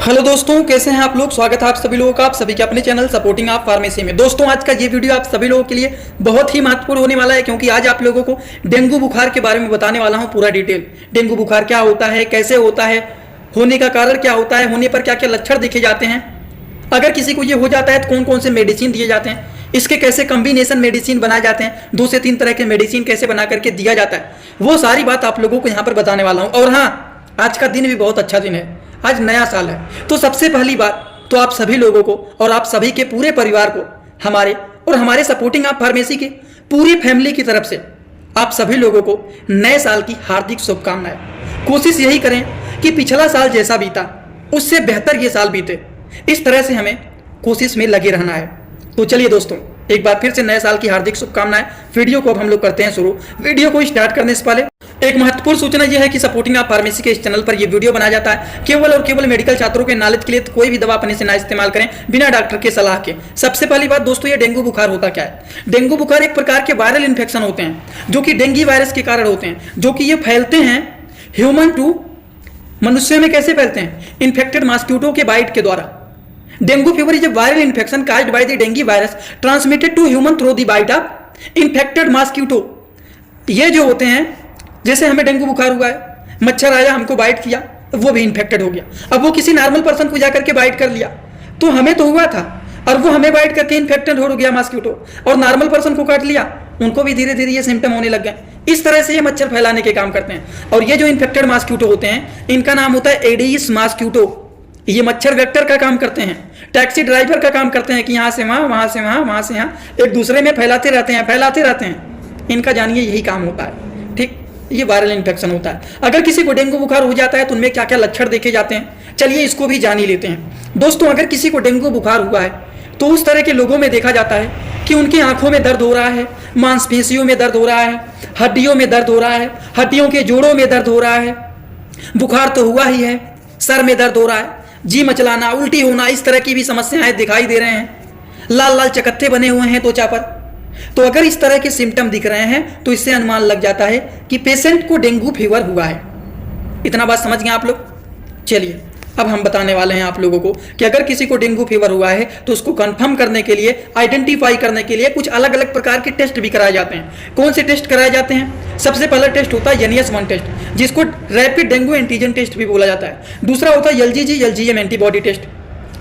Hello दोस्तों, कैसे हैं आप लोग। स्वागत है आप सभी लोगों का, आप सभी के अपने चैनल सपोर्टिंग आप फार्मेसी में। दोस्तों, आज का ये वीडियो आप सभी लोगों के लिए बहुत ही महत्वपूर्ण होने वाला है, क्योंकि आज आप लोगों को डेंगू बुखार के बारे में बताने वाला हूं पूरा डिटेल। डेंगू बुखार क्या होता है, कैसे होता है, होने का कारण क्या होता है, होने पर क्या क्या लक्षण देखे जाते हैं, अगर किसी को ये हो जाता है तो कौन कौन से मेडिसिन दिए जाते हैं, इसके कैसे कॉम्बिनेशन मेडिसिन बनाए जाते हैं, 2 से 3 तरह के मेडिसिन कैसे बना करके दिया जाता है, वो सारी बात आप लोगों को यहाँ पर बताने वाला हूँ। और हाँ, आज का दिन भी बहुत अच्छा दिन है, आज नया साल है। तो सबसे पहली बात तो आप सभी लोगों को और आप सभी के पूरे परिवार को हमारे सपोर्टिंग आप फार्मेसी के पूरी फैमिली की तरफ से आप सभी लोगों को नए साल की हार्दिक शुभकामनाएं। कोशिश यही करें कि पिछला साल जैसा बीता उससे बेहतर ये साल बीते, इस तरह से हमें कोशिश में लगे रहना है। तो चलिए दोस्तों, एक बार फिर से नए साल की हार्दिक शुभकामनाएं। वीडियो को अब हम लोग करते हैं शुरू। वीडियो को स्टार्ट करने से पहले एक महत्वपूर्ण सूचना यह है कि सपोर्टिंग आप फार्मेसी के इस चैनल पर यह वीडियो बनाया जाता है केवल और केवल मेडिकल छात्रों के नॉलेज के लिए। तो कोई भी दवा अपने से ना इस्तेमाल करें बिना डॉक्टर के सलाह के। सबसे पहली बात दोस्तों, ये डेंगू बुखार होता क्या है। डेंगू बुखार एक प्रकार के वायरल इन्फेक्शन होते हैं जो कि डेंगू वायरस के कारण होते हैं, जो कि ये फैलते हैं ह्यूमन टू मनुष्य में। कैसे फैलते हैं? इन्फेक्टेड मॉस्किटो के बाइट के द्वारा। Dengue fever is a viral infection caused by the dengue virus transmitted to human through the bite of infected mosquito. ये जो होते हैं, जैसे हमें डेंगू बुखार हुआ है, मच्छर आया, हमको बाइट किया, वो भी इन्फेक्टेड हो गया। अब वो किसी नॉर्मल पर्सन को जाकर के बाइट कर लिया, तो हमें तो हुआ था और वो हमें बाइट करके इन्फेक्टेड हो गया मॉस्किटो, और नॉर्मल पर्सन को काट लिया, उनको भी धीरे धीरे ये सिम्टम होने लग गए। इस तरह से ये मच्छर फैलाने के काम करते हैं। और ये जो इन्फेक्टेड मॉस्किटो होते हैं, इनका नाम होता है एडिस मॉस्किटो। ये मच्छर वेक्टर का काम करते हैं, टैक्सी ड्राइवर का काम करते हैं कि यहाँ से वहाँ, वहाँ से वहाँ, वहाँ से यहाँ, एक दूसरे में फैलाते रहते हैं। इनका जानिए यही काम होता है। ठीक, ये वायरल इन्फेक्शन होता है। अगर किसी को डेंगू बुखार हो जाता है तो उनमें क्या क्या लक्षण देखे जाते हैं, चलिए इसको भी जान ही लेते हैं। दोस्तों, अगर किसी को डेंगू बुखार हुआ है तो उस तरह के लोगों में देखा जाता है कि उनकी आंखों में दर्द हो रहा है, मांसपेशियों में दर्द हो रहा है, हड्डियों में दर्द हो रहा है, हड्डियों के जोड़ों में दर्द हो रहा है, बुखार तो हुआ ही है, सर में दर्द हो रहा है, जी मचलाना, उल्टी होना, इस तरह की भी समस्याएं दिखाई दे रहे हैं। लाल लाल चकत्ते बने हुए हैं त्वचा पर। तो अगर इस तरह के सिम्टम दिख रहे हैं तो इससे अनुमान लग जाता है कि पेशेंट को डेंगू फीवर हुआ है। इतना बात समझ गए आप लोग। चलिए अब हम बताने वाले हैं आप लोगों को कि अगर किसी को डेंगू फीवर हुआ है तो उसको कंफर्म करने के लिए, आइडेंटिफाई करने के लिए कुछ अलग अलग प्रकार के टेस्ट भी कराए जाते हैं। कौन से टेस्ट कराए जाते हैं? सबसे पहला टेस्ट होता है NS1 टेस्ट, जिसको रैपिड डेंगू एंटीजन टेस्ट भी बोला जाता है। दूसरा होता है LGM एंटीबॉडी टेस्ट,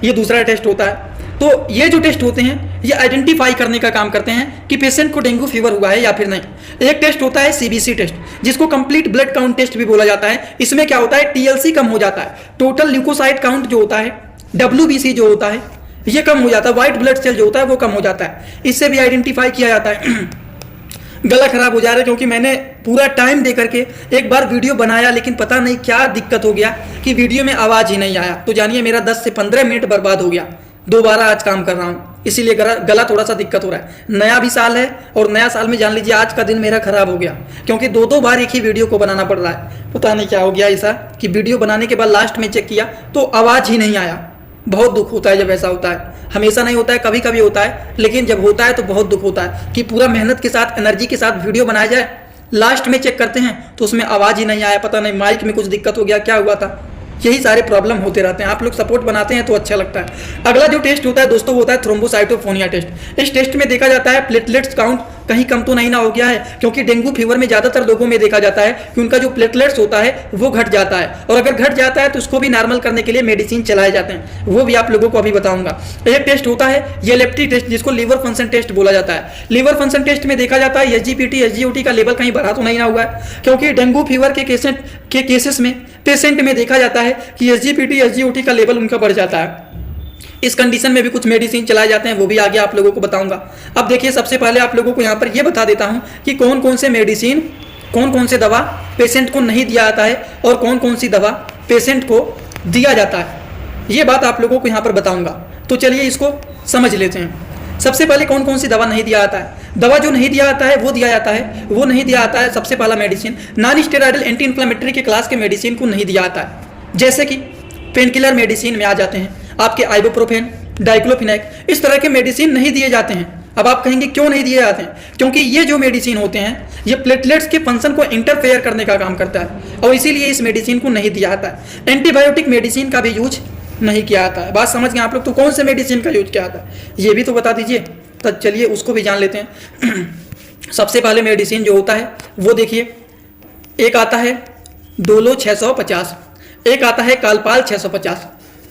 ये दूसरा टेस्ट होता है। तो ये जो टेस्ट होते हैं ये आइडेंटिफाई करने का काम करते हैं कि पेशेंट को डेंगू फीवर हुआ है या फिर नहीं। एक टेस्ट होता है CBC टेस्ट, जिसको कंप्लीट ब्लड काउंट टेस्ट भी बोला जाता है। इसमें क्या होता है, TLC कम हो जाता है, टोटल ल्यूकोसाइट काउंट जो होता है, WBC जो होता है, ये कम हो जाता है, व्हाइट ब्लड सेल जो होता है वो कम हो जाता है। इससे भी आइडेंटिफाई किया जाता है। गला खराब हो जा रहा है क्योंकि मैंने पूरा टाइम दे करके एक बार वीडियो बनाया, लेकिन पता नहीं क्या दिक्कत हो गया कि वीडियो में आवाज़ ही नहीं आया। तो जानिए मेरा 10 से 15 मिनट बर्बाद हो गया। दोबारा आज काम कर रहा हूँ, इसीलिए गला थोड़ा सा दिक्कत हो रहा है। नया भी साल है और नया साल में जान लीजिए आज का दिन मेरा खराब हो गया, क्योंकि 2 बार एक ही वीडियो को बनाना पड़ रहा है। पता नहीं क्या हो गया ऐसा कि वीडियो बनाने के बाद लास्ट में चेक किया तो आवाज़ ही नहीं आया। बहुत दुख होता है जब ऐसा होता है। हमेशा नहीं होता है, कभी कभी होता है, लेकिन जब होता है तो बहुत दुख होता है कि पूरा मेहनत के साथ, एनर्जी के साथ वीडियो बनाया जाए, लास्ट में चेक करते हैं तो उसमें आवाज़ ही नहीं आया। पता नहीं माइक में कुछ दिक्कत हो गया, क्या हुआ था। यही सारे प्रॉब्लम होते रहते हैं। आप लोग सपोर्ट बनाते हैं तो अच्छा लगता है। अगला जो टेस्ट होता है दोस्तों, वो होता है थ्रोम्बोसाइटोफोनिया टेस्ट। इस टेस्ट में देखा जाता है प्लेटलेट्स काउंट कहीं कम तो नहीं ना हो गया है, क्योंकि डेंगू फीवर में ज़्यादातर लोगों में देखा जाता है कि उनका जो प्लेटलेट्स होता है वो घट जाता है, और अगर घट जाता है तो उसको भी नॉर्मल करने के लिए मेडिसिन चलाए जाते हैं। वो भी आप लोगों को अभी बताऊंगा। एक टेस्ट होता है ये लेप्टी टेस्ट, जिसको लीवर फंक्शन टेस्ट बोला जाता है। लीवर फंक्शन टेस्ट में देखा जाता है SGPT SGOT का लेवल कहीं बढ़ा तो नहीं ना हुआ है, क्योंकि डेंगू फीवर के केसेस में पेशेंट में देखा जाता है कि SGPT SGOT का लेवल उनका बढ़ जाता है। इस कंडीशन में भी कुछ मेडिसिन चलाए जाते हैं, वो भी आगे आप लोगों को बताऊंगा। अब देखिए, सबसे पहले आप लोगों को यहाँ पर ये बता देता हूँ कि कौन कौन से मेडिसिन, कौन कौन से दवा पेशेंट को नहीं दिया जाता है और कौन कौन सी दवा पेशेंट को दिया जाता है। ये बात आप लोगों को यहाँ पर बताऊंगा। तो चलिए इसको समझ लेते हैं। सबसे पहले कौन कौन सी दवा नहीं दिया जाता है। दवा जो नहीं दिया जाता है वो दिया जाता है, वो नहीं दिया जाता है। सबसे पहला medicine non steroidal anti inflammatory के क्लास के मेडिसिन को नहीं दिया जाता है, जैसे कि पेन किलर मेडिसिन में आ जाते हैं आपके आइबुप्रोफेन, डाइक्लोफिनेक, इस तरह के मेडिसिन नहीं दिए जाते हैं। अब आप कहेंगे क्यों नहीं दिए जाते हैं? क्योंकि ये जो मेडिसिन होते हैं ये प्लेटलेट्स के फंक्शन को इंटरफेयर करने का काम करता है और इसीलिए इस मेडिसिन को नहीं दिया जाता है। एंटीबायोटिक मेडिसिन का भी यूज नहीं किया जाता है। बात समझ गए आप लोग? तो कौन से मेडिसिन का यूज किया जाता है ये भी तो बता दीजिए। तो चलिए उसको भी जान लेते हैं। सबसे पहले मेडिसिन जो होता है वो देखिए, एक आता है डोलो 650, एक आता है कालपाल 650।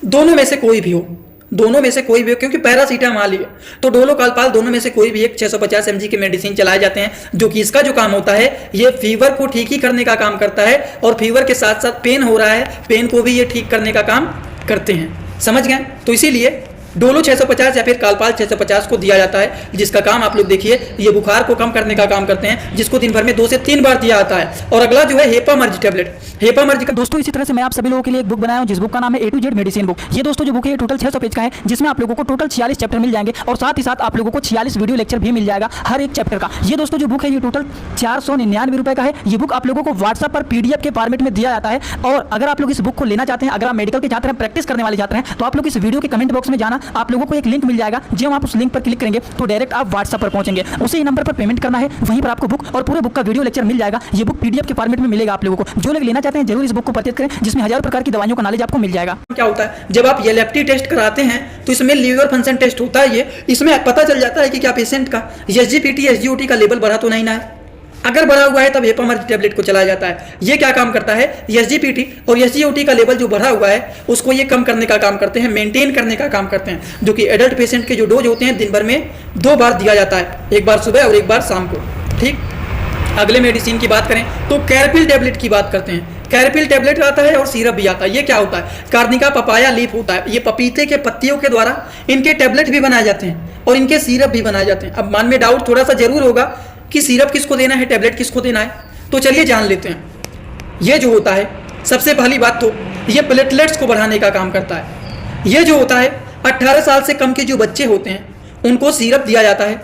दोनों में से कोई भी हो, दोनों में से कोई भी हो, क्योंकि पैरासीटामॉल ही है तो डोलो कालपाल दोनों में से कोई भी एक 650 mg के मेडिसिन चलाए जाते हैं, जो कि इसका जो काम होता है ये फीवर को ठीक ही करने का काम करता है, और फीवर के साथ साथ पेन हो रहा है, पेन को भी ये ठीक करने का काम करते हैं। समझ गए? तो इसीलिए डोलो 650 या फिर कालपाल 650 को दिया जाता है, जिसका काम आप लोग देखिए ये बुखार को कम करने का काम करते हैं, जिसको दिन भर में 2 से 3 बार दिया जाता है। और अगला जो है हेपामर्ज टैबलेट, हेपामर्ज का दोस्तों इसी तरह से मैं आप सभी लोगों के लिए एक बुक बनाया हूं, जिस बुक का नाम है A to Z medicine book. ये दोस्तों जो बुक है ये टोटल 600 पेज का है, जिसमें आप लोगों को टोटल 46 चैप्टर मिल जाएंगे, और साथ ही साथ आप लोगों को 46 वीडियो लेक्चर भी मिल जाएगा हर एक चैप्टर का। ये दोस्तों जो बुक है ये टोटल 499 रुपए का है। ये बुक आप लोगों को व्हाट्सएप पर PDF के फॉर्मेट में दिया जाता है। और अगर आप लोग इस बुक को लेना चाहते हैं, अगर आप मेडिकल के छात्र हैं, प्रैक्टिस करने वाले छात्र हैं, तो आप लोग इस वीडियो के कमेंट बॉक्स में जाना, आप लोगों को एक लिंक मिल जाएगा। जब आप उस लिंक पर क्लिक करेंगे तो डायरेक्ट आप व्हाट्सएप पर पहुंचेंगे, उसी नंबर पर पेमेंट करना है, वहीं पर आपको बुक और पूरे बुक का वीडियो लेक्चर मिल जाएगा। ये बुक PDF के फॉर्मेट में मिलेगा आप लोगों को। जो लोग लेना चाहते हैं जरूर इस बुक को परचेज करें, जिसमें हजारों प्रकार की दवाइयों का नॉलेज आपको मिल जाएगा। क्या होता है जब आप एलएफटी टेस्ट कराते हैं तो इसमें लीवर फंक्शन टेस्ट होता है। ये इसमें पता चल जाता है कि क्या पेशेंट का SGPT SGOT का लेवल बढ़ा तो नहीं ना है। अगर बढ़ा हुआ है तब हेपामर्ज टैबलेट को चलाया जाता है। ये क्या काम करता है, SGPT और SGOT का लेवल जो बढ़ा हुआ है उसको ये कम करने का काम करते हैं, मेंटेन करने का काम करते हैं, जो कि एडल्ट पेशेंट के जो डोज होते हैं दिन भर में 2 बार दिया जाता है, एक बार सुबह और एक बार शाम को। ठीक, अगले मेडिसिन की बात करें तो कैरपिल टैबलेट की बात करते हैं। कैरपिल टैबलेट आता है और सिरप भी आता है। ये क्या होता है, कार्निका पपाया लीफ होता है। ये पपीते के पत्तियों के द्वारा इनके टैबलेट भी बनाए जाते हैं और इनके सिरप भी बनाए जाते हैं। अब मन में डाउट थोड़ा सा जरूर होगा कि सिरप किसको देना है, टैबलेट किसको देना है, तो चलिए जान लेते हैं। ये जो होता है सबसे पहली बात तो ये प्लेटलेट्स को बढ़ाने का काम करता है। ये जो होता है 18 साल से कम के जो बच्चे होते हैं उनको सिरप दिया जाता है,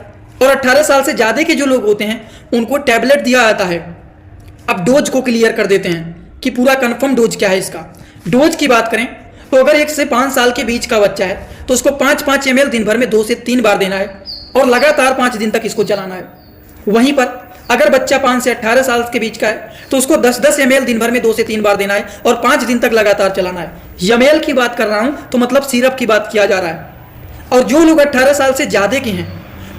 और 18 साल से ज़्यादा के जो लोग होते हैं उनको टैबलेट दिया जाता है। अब डोज को क्लियर कर देते हैं कि पूरा कंफर्म डोज क्या है इसका। डोज की बात करें तो अगर 1 से 5 साल के बीच का बच्चा है तो उसको 5-5 ml दिन भर में 2 से 3 बार देना है, और लगातार 5 दिन तक इसको चलाना है। वहीं पर अगर बच्चा 5 से 18 साल के बीच का है तो उसको 10-10 ml दिन भर में 2 से 3 बार देना है, और 5 दिन तक लगातार चलाना है। ml की बात कर रहा हूं तो मतलब सिरप की बात किया जा रहा है। और जो लोग 18 साल से ज़्यादा के हैं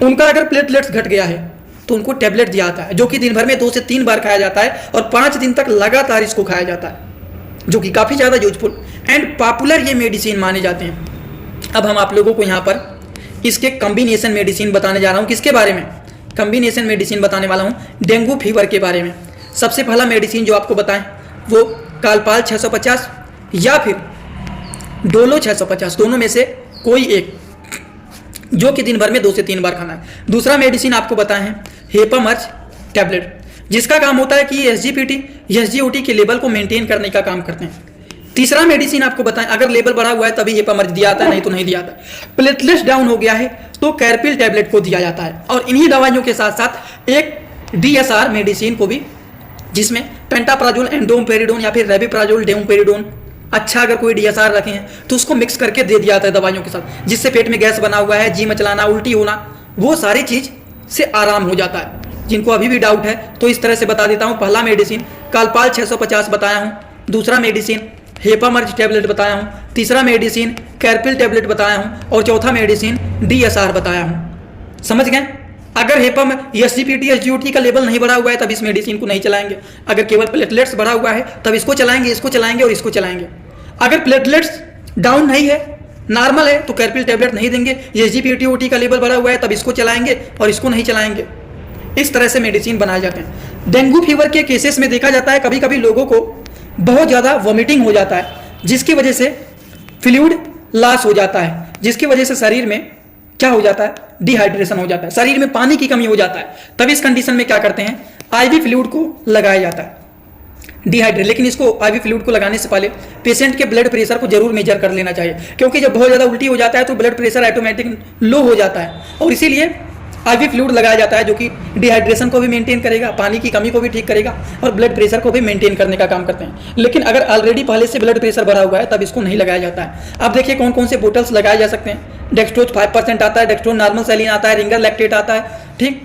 उनका अगर प्लेटलेट्स घट गया है तो उनको टैबलेट दिया जाता है, जो कि दिन भर में 2 से 3 बार खाया जाता है, और 5 दिन तक लगातार इसको खाया जाता है, जो कि काफ़ी ज़्यादा यूजफुल एंड पॉपुलर ये मेडिसिन माने जाते हैं। अब हम आप लोगों को यहाँ पर इसके कॉम्बिनेशन मेडिसिन बताने जा रहा हूँ। किसके बारे में, कॉम्बिनेशन मेडिसिन बताने वाला हूँ डेंगू फीवर के बारे में। सबसे पहला मेडिसिन जो आपको बताएं वो कालपाल 650 या फिर डोलो 650, दोनों में से कोई एक, जो कि दिन भर में 2 से 3 बार खाना है। दूसरा मेडिसिन आपको बताएं है हेपामर्ज टैबलेट, जिसका काम होता है कि SGPT SGOT के लेवल को मेंटेन करने का काम करते हैं। तीसरा मेडिसिन आपको बताएं अगर लेवल बढ़ा हुआ है तभी हेपामर्ज दिया जाता है, नहीं तो नहीं दिया जाता। प्लेटलेट्स डाउन हो गया है तो कैरपिल टैबलेट को दिया जाता है। और इन्हीं दवाइयों के साथ साथ एक DSR मेडिसिन को भी, जिसमें पेंटाप्राजोल एंडोमपेरिडोन या फिर रेबिप्राजोल डेमपेरिडोन, अच्छा अगर कोई DSR रखे हैं तो उसको मिक्स करके दे दिया जाता है दवाइयों के साथ, जिससे पेट में गैस बना हुआ है, जी मचलाना, उल्टी होना, वो सारी चीज़ से आराम हो जाता है। जिनको अभी भी डाउट है तो इस तरह से बता देता हूँ। पहला मेडिसिन कालपाल 650 बताया हूँ, दूसरा मेडिसिन हेपामर्ज टैबलेट बताया हूँ, तीसरा मेडिसिन कैरपिल टैबलेट बताया हूँ, और चौथा मेडिसिन DSR बताया हूँ। समझ गए? अगर SGPT SGOT का लेवल नहीं बढ़ा हुआ है तब इस मेडिसिन को नहीं चलाएंगे। अगर केवल प्लेटलेट्स बढ़ा हुआ है तब इसको चलाएंगे, इसको चलाएंगे और इसको चलाएंगे। अगर प्लेटलेट्स डाउन नहीं है, नॉर्मल है, तो कैरपिल टैबलेट नहीं देंगे। SGPT OT का लेवल बढ़ा हुआ है तब इसको चलाएंगे और इसको नहीं चलाएंगे। इस तरह से मेडिसिन बनाए जाते हैं। डेंगू फीवर के केसेस में देखा जाता है कभी कभी लोगों को बहुत ज़्यादा वॉमिटिंग हो जाता है, जिसकी वजह से फ्लूइड लॉस हो जाता है, जिसकी वजह से शरीर में क्या हो जाता है, डिहाइड्रेशन हो जाता है, शरीर में पानी की कमी हो जाता है। तब इस कंडीशन में क्या करते हैं, IV फ्लूइड को लगाया जाता है डिहाइड्रेट। लेकिन इसको IV फ्लूइड को लगाने से पहले पेशेंट के ब्लड प्रेशर को जरूर मेजर कर लेना चाहिए, क्योंकि जब बहुत ज़्यादा उल्टी हो जाता है तो ब्लड प्रेशर ऑटोमेटिक लो हो जाता है, और इसीलिए IV फ्लूइड लगाया जाता है, जो कि डिहाइड्रेशन को भी मेंटेन करेगा, पानी की कमी को भी ठीक करेगा और ब्लड प्रेशर को भी मेंटेन करने का काम करते हैं। लेकिन अगर ऑलरेडी पहले से ब्लड प्रेशर बढ़ा हुआ है तब इसको नहीं लगाया जाता है। अब देखिए कौन कौन से बोटल्स लगाए जा सकते हैं। डेक्सट्रोज 5% आता है, डेक्सट्रोज नॉर्मल सैलिन आता है, रिंगर लैक्टेट आता है, ठीक,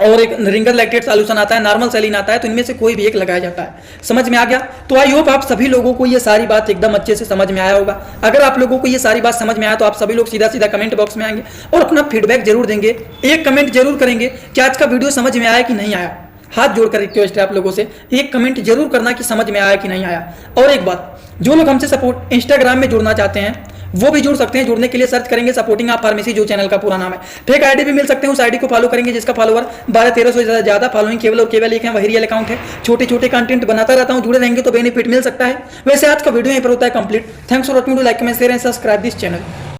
और एक रिंगर लैक्टेट सॉल्यूशन आता है, नॉर्मल सेलिन आता है, तो इनमें से कोई भी एक लगाया जाता है। समझ में आ गया? तो आई होप आप सभी लोगों को ये सारी बात एकदम अच्छे से समझ में आया होगा। अगर आप लोगों को ये सारी बात समझ में आया तो आप सभी लोग सीधा सीधा कमेंट बॉक्स में आएंगे और अपना फीडबैक जरूर देंगे, एक कमेंट जरूर करेंगे कि आज का वीडियो समझ में आया कि नहीं आया। हाथ जोड़कर रिक्वेस्ट है आप लोगों से, एक कमेंट जरूर करना कि समझ में आया कि नहीं आया। और एक बात, जो लोग हमसे सपोर्ट इंस्टाग्राम में जुड़ना चाहते हैं वो भी जुड़ सकते हैं। जुड़ने के लिए सर्च करेंगे सपोर्टिंग आप फार्मेसी, जो चैनल का पूरा नाम है। फेक आईडी भी मिल सकते हैं, उस आईडी को फॉलो करेंगे जिसका फॉलोवर 1200-1300 से ज्यादा फॉलोइंग केवल और केवल एक है, वही रियल अकाउंट है। छोटे छोटे कंटेंट बनाता रहता हूं, जुड़े रहेंगे तो बेनिफिट मिल सकता है। वैसे आज का वीडियो यहीं पर होता है complete. Thanks for watching, like comment share and subscribe this channel.